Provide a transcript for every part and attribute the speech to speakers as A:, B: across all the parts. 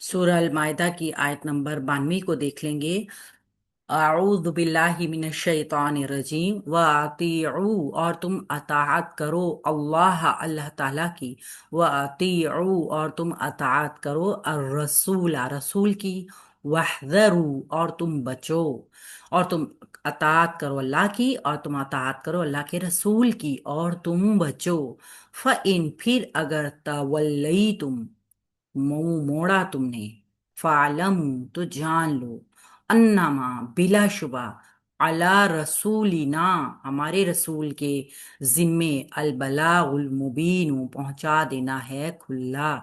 A: सूरह अल माइदा की आयत नंबर 92 को देख लेंगे। आऊज़ु बिल्लाहि मिनश शैतानिर रजीम व अतीउ, और तुम अताअत करो अल्लाह अल्लाह ताला की। व अतीउ, और तुम अताअत करो ar रसूल रसूल की। वहज़रू, और तुम बचो। और तुम अताअत करो अल्लाह की, और तुम अताअत करो अल्लाह के रसूल की, और तुम बचो। फ़इन, फिर अगर तवल्लई तुम, मुंह मोड़ा तुमने, फालम, तो जान लो, अन्नमा, बिलाशुबा, अला रसूलिना, हमारे रसूल के जिम्मे, अल बलागुल मुबीन, पहुंचा देना है खुला।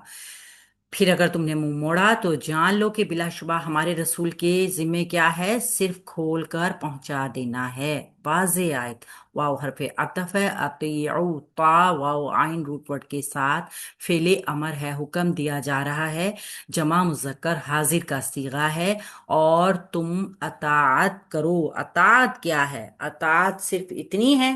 A: फिर अगर तुमने मुंह मोड़ा तो जान लो कि बिलाशुबा हमारे रसूल के जिम्मे क्या है, सिर्फ खोल कर पहुंचा देना है। वाज़े आयत। वाव हरफे अतफ है। अतीउ, ता वाव आइन रूट वर्ड के साथ फेले अमर है, हुक्म दिया जा रहा है। जमा मुज़क्कर हाजिर का सीगा है। और तुम अताअत करो। अताअत क्या है? अताअत सिर्फ इतनी है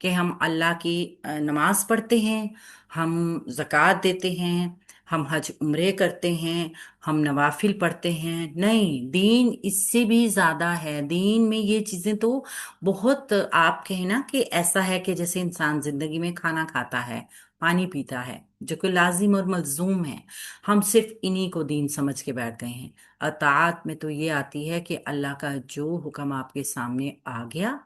A: कि हम अल्लाह की नमाज पढ़ते हैं, हम ज़कात देते हैं, हम हज उम्रे करते हैं, हम नवाफिल पढ़ते हैं। नहीं, दीन इससे भी ज्यादा है। दीन में ये चीजें तो बहुत, आप कहें ना कि ऐसा है कि जैसे इंसान जिंदगी में खाना खाता है, पानी पीता है, जो कि लाजिम और मलजूम है, हम सिर्फ इन्हीं को दीन समझ के बैठ गए हैं। अताअत में तो ये आती है कि अल्लाह का जो हुक्म आपके सामने आ गया,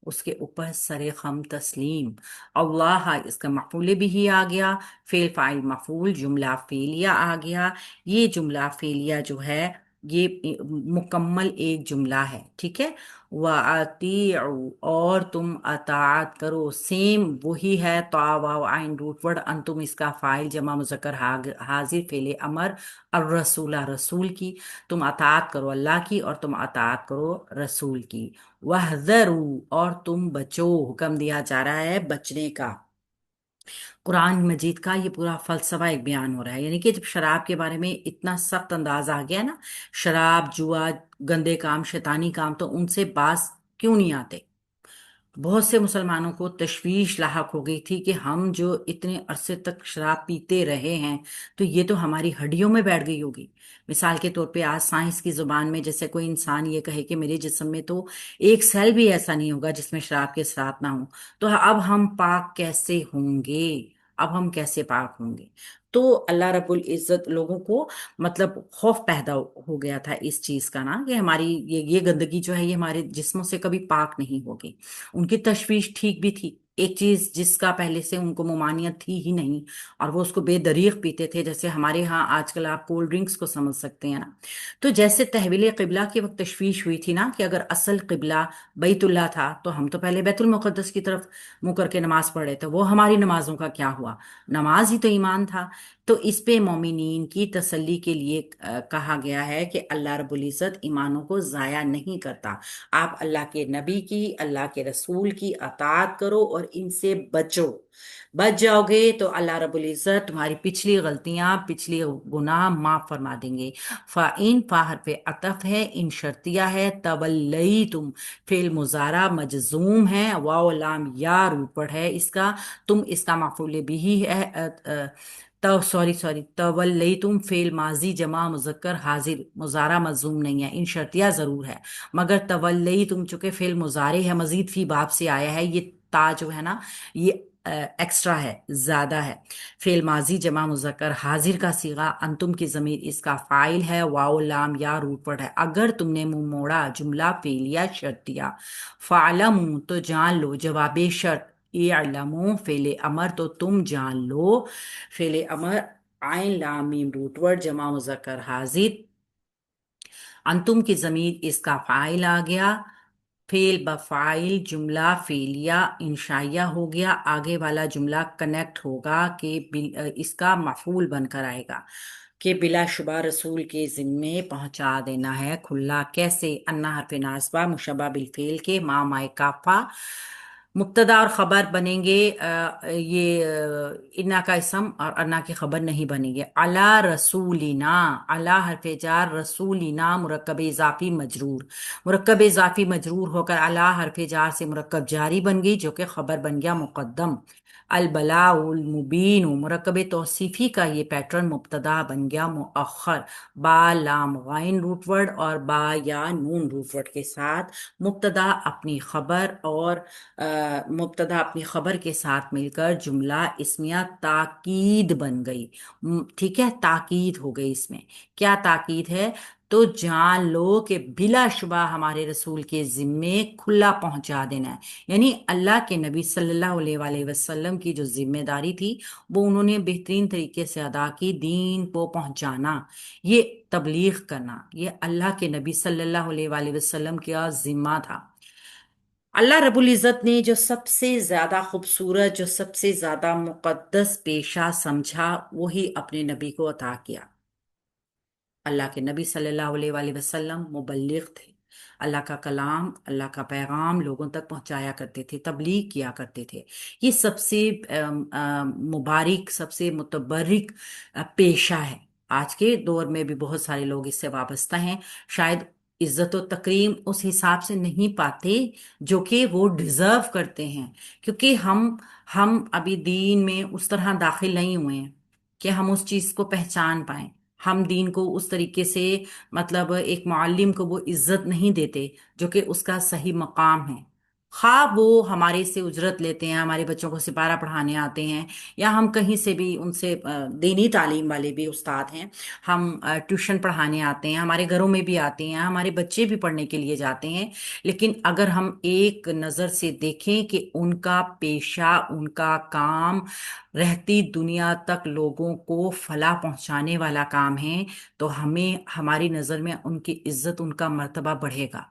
A: उसके ऊपर सरे खम तस्लीम। अल्लाह, इसका मफूल भी ही आ गया। फेल फाइल मफूल, जुमला फेलिया आ गया। ये जुमला फेलिया जो है, ये मुकम्मल एक जुमला है, ठीक है। व अतीउ, और तुम अताअत करो, सेम वही है। तो वाव आइन रूट वर्ड, अंतुम इसका फाइल, जमा मुजक्कर हाजिर फेले अमर, और रसूला रसूल की। तुम अताअत करो अल्लाह की, और तुम अताअत करो रसूल की। वहज़रू, और तुम बचो, हुक्म दिया जा रहा है बचने का। कुरान मजीद का ये पूरा फलसफा एक बयान हो रहा है, यानी कि जब शराब के बारे में इतना सख्त अंदाज आ गया ना, शराब, जुआ, गंदे काम, शैतानी काम, तो उनसे बाज क्यों नहीं आते। बहुत से मुसलमानों को तशवीश लाहक हो गई थी कि हम जो इतने अरसे तक शराब पीते रहे हैं, तो ये तो हमारी हड्डियों में बैठ गई होगी। मिसाल के तौर पे आज साइंस की जुबान में जैसे कोई इंसान ये कहे कि मेरे जिस्म में तो एक सेल भी ऐसा नहीं होगा जिसमें शराब के असरात ना हो, तो अब हम पाक कैसे होंगे? अब हम कैसे पाक होंगे? तो अल्लाह रब्बुल इज्जत लोगों को, मतलब खौफ पैदा हो गया था इस चीज का ना, कि हमारी ये गंदगी जो है ये हमारे जिस्मों से कभी पाक नहीं होगी। उनकी तशवीश ठीक भी थी। एक चीज जिसका पहले से उनको ममानियत थी ही नहीं, और वो उसको बेदरीग पीते थे। जैसे हमारे यहाँ आजकल आप कोल्ड ड्रिंक्स को समझ सकते हैं ना। तो जैसे तहवील किबला के वक्त तशवीश हुई थी ना, कि अगर असल किबला बैतुल्ला था तो हम तो पहले बैतुल मुकद्दस की तरफ मुंह करके नमाज पढ़ रहे थे, वो हमारी नमाजों का क्या हुआ? नमाज ही तो ईमान था। तो इस पे मोमिनीन की तसल्ली के लिए कहा गया है कि अल्लाह रब्बुल इज्जत ईमानों को जाया नहीं करता। आप अल्लाह के नबी की, अल्लाह के रसूल की अताअत करो और इनसे बचो। बच जाओगे तो अल्लाह रब्बुल इज्जत तुम्हारी पिछली गलतियां, पिछली गुनाह माफ फरमा देंगे। फ़ाइन, फा हरफ अतफ है, इन शर्तिया है। तवल्लई तुम, फेल मुजारा मजजूम है, वाव लाम या ऊपर है इसका। तुम इसका मफूल भी है। तव सॉरी सॉरी तवल्लई तुम फेल माजी जमा मुजक्कर हाजिर, मुजारा मजूम नहीं है, इन शर्तिया जरूर है। मगर तवल्लई तुम चूंकि फेल मुजारे है, मजीद फी बाप से आया है, ये ता जो है ना, ये एक्स्ट्रा है, ज्यादा है। फेल माजी जमा मुजक्कर हाजिर का सीगा, अंतुम की जमीर इसका फाइल है, वाओ लाम या रूट वर्ड है। अगर तुमने मुंह मोड़ा, जुमला फेलिया शर्तिया। फालमू, तो जान लो, जवाब शर्त। इलमू फेले अमर, तो तुम जान लो। फेले अमर, आइन लाम मीम रूट वर्ड, जमा मुजक्कर हाजिर, अंतुम की जमीर इसका फाइल आ गया। फेल बफाइल, जुमला फेलिया इंशाइया हो गया। आगे वाला जुमला कनेक्ट होगा कि इसका मफूल बनकर आएगा कि बिलाशुबा रसूल के जिम्मे पहुंचा देना है खुला। कैसे? अन्ना हरफ नासबा मुशब्बा बिल फेल के मा माए काफा, मुब्तदा और खबर बनेंगे। ये इन्ना का इसम और अन्ना की खबर नहीं बनेंगे। अला रसूलिना, अला हरफे जार, रसूलिना मुरक्कब इजाफी मजरूर। मुरक्कब इजाफी मजरूर होकर अला हरफे जार से मुरक्कब जारी बन गई, जो कि खबर बन गया मुकद्दम। अलबलाउल मुबीन, मुरकब तौसीफी का ये पैटर्न मुब्तदा बन गया मुअख्खर, बा लाम गाइन रूट वर्ड और बा या नून रूट वर्ड के साथ। मुब्तदा अपनी खबर और मुब्तदा अपनी खबर के साथ मिलकर जुमला इस्मिया ताकीद बन गई। ठीक है, ताकीद हो गई इसमें। क्या ताकीद है? तो जान लो कि बिलाशुबा हमारे रसूल के जिम्मे खुला पहुंचा देना है। यानी अल्लाह के नबी सल्लल्लाहु अलैहि वसल्लम की जो जिम्मेदारी थी वो उन्होंने बेहतरीन तरीके से अदा की। दीन को पहुंचाना, ये तबलीग करना, ये अल्लाह के नबी सल्लल्लाहु अलैहि वसल्लम का जिम्मा था। अल्लाह रब्बुल इज़्ज़त ने जो सबसे ज्यादा खूबसूरत, जो सबसे ज्यादा मुकद्दस पेशा समझा, वही अपने नबी को अता किया। अल्लाह के नबी सल्लल्लाहु अलैहि वसल्लम मुबल्लिग थे। अल्लाह का कलाम, अल्लाह का पैगाम लोगों तक पहुंचाया करते थे, तबलीग किया करते थे। ये सबसे मुबारक, सबसे मुतबर्रिक पेशा है। आज के दौर में भी बहुत सारे लोग इससे वाबस्ता हैं। शायद इज्जत और तकरीम उस हिसाब से नहीं पाते जो कि वो डिजर्व करते हैं, क्योंकि हम अभी दीन में उस तरह दाखिल नहीं हुए हैं कि हम उस चीज को पहचान पाएं। हम दीन को उस तरीके से, मतलब एक मुअल्लिम को वो इज्जत नहीं देते जो कि उसका सही मकाम है। खा वो हमारे से उजरत लेते हैं, हमारे बच्चों को सिपारा पढ़ाने आते हैं, या हम कहीं से भी उनसे दीनी तालीम वाले भी उस्ताद हैं, हम ट्यूशन पढ़ाने आते हैं, हमारे घरों में भी आते हैं, हमारे बच्चे भी पढ़ने के लिए जाते हैं। लेकिन अगर हम एक नज़र से देखें कि उनका पेशा, उनका काम रहती दुनिया तक लोगों को फलाह पहुंचाने वाला काम है, तो हमें, हमारी नज़र में उनकी इज्जत, उनका मर्तबा बढ़ेगा।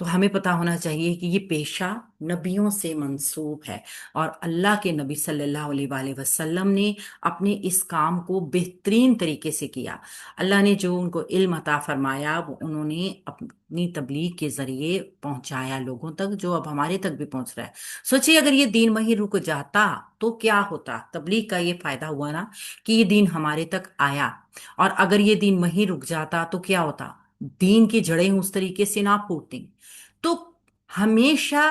A: तो हमें पता होना चाहिए कि ये पेशा नबियों से मंसूब है, और अल्लाह के नबी सल्लल्लाहु अलैहि वसल्लम ने अपने इस काम को बेहतरीन तरीके से किया। अल्लाह ने जो उनको इल्म अता फरमाया वो उन्होंने अपनी तबलीग के जरिए पहुंचाया लोगों तक, जो अब हमारे तक भी पहुंच रहा है। सोचिए अगर ये दीन वहीं रुक जाता तो क्या होता। तबलीग का ये फायदा हुआ ना कि ये दीन हमारे तक आया, और अगर ये दीन वहीं रुक जाता तो क्या होता, दीन की जड़ें उस तरीके से ना फूटती। तो हमेशा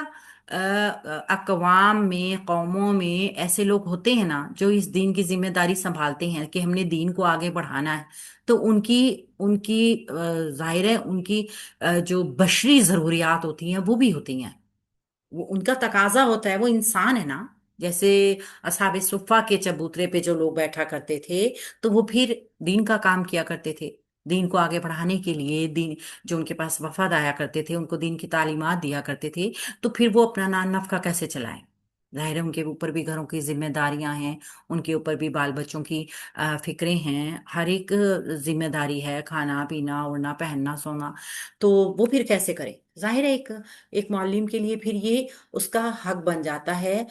A: अकवाम में, कौमों में ऐसे लोग होते हैं ना जो इस दीन की जिम्मेदारी संभालते हैं कि हमने दीन को आगे बढ़ाना है। तो उनकी उनकी जाहिर है उनकी जो बशरी ज़रूरियात होती हैं वो भी होती हैं। वो उनका तकाजा होता है, वो इंसान है ना। जैसे असहाबे सुफ़ा के चबूतरे पे जो लोग बैठा करते थे, तो वो फिर दीन का काम किया करते थे। दीन को आगे बढ़ाने के लिए, दीन, जो उनके पास वफद आया करते थे, उनको दीन की तालीमात दिया करते थे। तो फिर वो अपना नान नफका कैसे चलाएं? जाहिर है उनके ऊपर भी घरों की जिम्मेदारियां हैं, उनके ऊपर भी बाल बच्चों की फिक्रें हैं, हर एक जिम्मेदारी है, खाना पीना, उड़ना, पहनना, सोना। तो वो फिर कैसे करे? जाहिर है एक एक मुअल्लिम के लिए फिर ये उसका हक बन जाता है।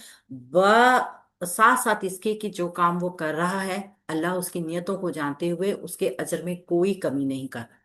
A: व साथ साथ इसके कि जो काम वो कर रहा है, अल्लाह उसकी नियतों को जानते हुए उसके अजर में कोई कमी नहीं कर रहा।